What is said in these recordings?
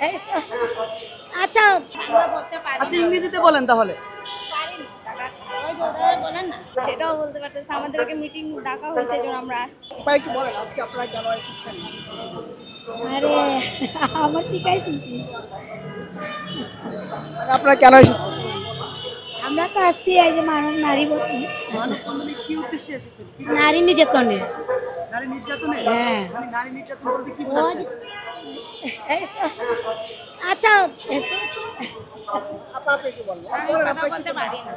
এই আচ্ছা বাংলা বলতে পারি আচ্ছা ইংরেজিতে বলেন তাহলে। পারি না দাদা। ওই যে ওরা বলেন না, সেটাও বলতে পারতেছে। আমাদেরকে মিটিং ডাকা হয়েছে, এই জন্য আমরা আসছি। উপায় একটু বলেন আজকে আপনারা কেন এসেছেন? আরে আমার টিকাই চিনতে আপনারা কেন এসেছেন? আমরা তো আসছি এই যে নারী মানববন্ধনে কি উদ্দেশ্যে এসেছেন? নারী নির্যাতনে। নারী নির্যাতনে? হ্যাঁ। মানে নারী নির্যাতন বলতে কি বোঝাচ্ছেন? আচ্ছা আপনি একটু বলেন। কথা বলতে পারি না,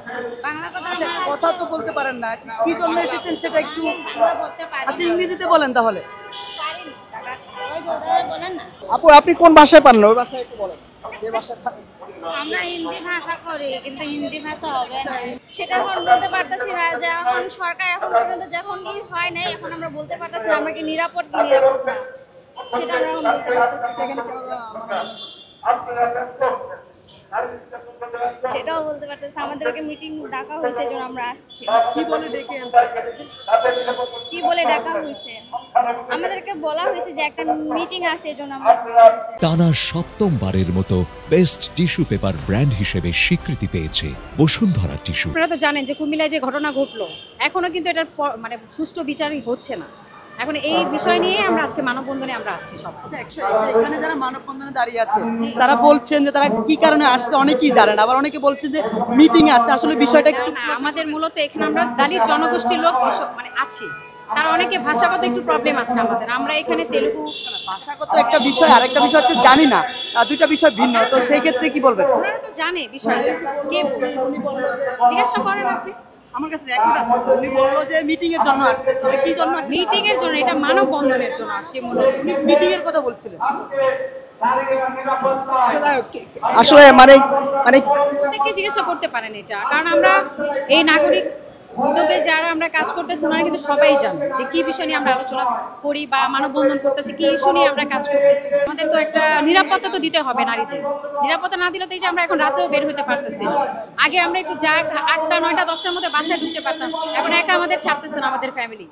বাংলা কথা আচ্ছা কথা তো বলতে পারেন না, কি জন্য এসেছেন সেটা একটু। বাংলা বলতে পারি আচ্ছা ইংরেজিতে বলেন তাহলে। পারি না দাদা। ওই যে ওরা বলেন না, আপু আপনি কোন ভাষায় পারেন? ওই ভাষায় একটু বলেন, যে ভাষায় থাকেন। আমরা হিন্দি ভাষা করি, কিন্তু হিন্দি ভাষা হবে না। সেটা এখন বলতে পারতেছি না, যে এখন সরকার এখন পর্যন্ত যখন কি হয় নাই, এখন আমরা বলতে পারতেছি না আমরা কি নিরাপদ কি নিরাপদ না, সেটা আমরা এখন বলতে পারতেছি না। এখানে কেন সেটাও বলতে পারতেছি। আমাদেরকে মিটিং ডাকা হয়েছে, এই জন্য আমরা আসছি। কি বলে ডেকে আনছেন? কি বলে ডাকা হয়েছে? আমাদেরকে বলা হয়েছে যে একটা মিটিং আছে, এই জন্য আমরা আসছি। টানা সপ্তমবারের মতো বেস্ট টিস্যু পেপার ব্র্যান্ড হিসেবে স্বীকৃতি পেয়েছে বসুন্ধরা টিস্যু। আপনারা তো জানেন যে কুমিল্লায় যে ঘটনা ঘটলো, এখনো কিন্তু এটার মানে সুষ্ঠু বিচারই হচ্ছে না। এখন এই বিষয় নিয়ে আমরা আজকে মানববন্ধনে আমরা আসছি সব। আচ্ছা এখানে যারা মানববন্ধনে দাঁড়িয়ে আছে তারা বলছেন যে তারা কি কারণে আসছে অনেকেই জানেন, আবার অনেকে বলছেন যে মিটিং আছে। আসলে বিষয়টা একটু না, আমাদের মূলত এখানে আমরা দালিত জনগোষ্ঠীর লোক মানে আছি, তার অনেকে ভাষাগত একটু প্রবলেম আছে আমাদের। আমরা এখানে তেলুগু ভাষাগত একটা বিষয়, আর একটা বিষয় হচ্ছে জানি না, দুইটা বিষয় ভিন্ন। তো সেই ক্ষেত্রে কি বলবেন? ওনারা তো জানে বিষয়টা, কে বলছে উনি বললো যে জিজ্ঞাসা করেন আপনি। আমার কাছে রেকর্ড আছে, উনি বললো যে মিটিং এর জন্য আসছে। তবে কি জন্য আসছে? মিটিং এর জন্য, এটা মানববন্ধনের জন্য আসছে মূলত। উনি মিটিং এর কথা বলছিলেন। আসলে মানে মানে প্রত্যেককে জিজ্ঞাসা করতে পারেন এটা, কারণ আমরা এই নাগরিক উদ্যোগে যারা আমরা কাজ করতেছি ওনারা কিন্তু সবাই জানে যে কি বিষয় নিয়ে আমরা আলোচনা করি বা মানববন্ধন করতেছি, কি ইস্যু নিয়ে আমরা কাজ করতেছি। আমাদের তো একটা নিরাপত্তা তো দিতে হবে নারীদের। নিরাপত্তা না দিলে তো এই যে আমরা এখন রাতেও বের হতে পারতেছি না। আগে আমরা একটু যা 8টা 9টা 10টার মধ্যে বাসায় ঢুকতে পারতাম, এখন একা আমাদের ছাড়তেছে না আমাদের ফ্যামিলি।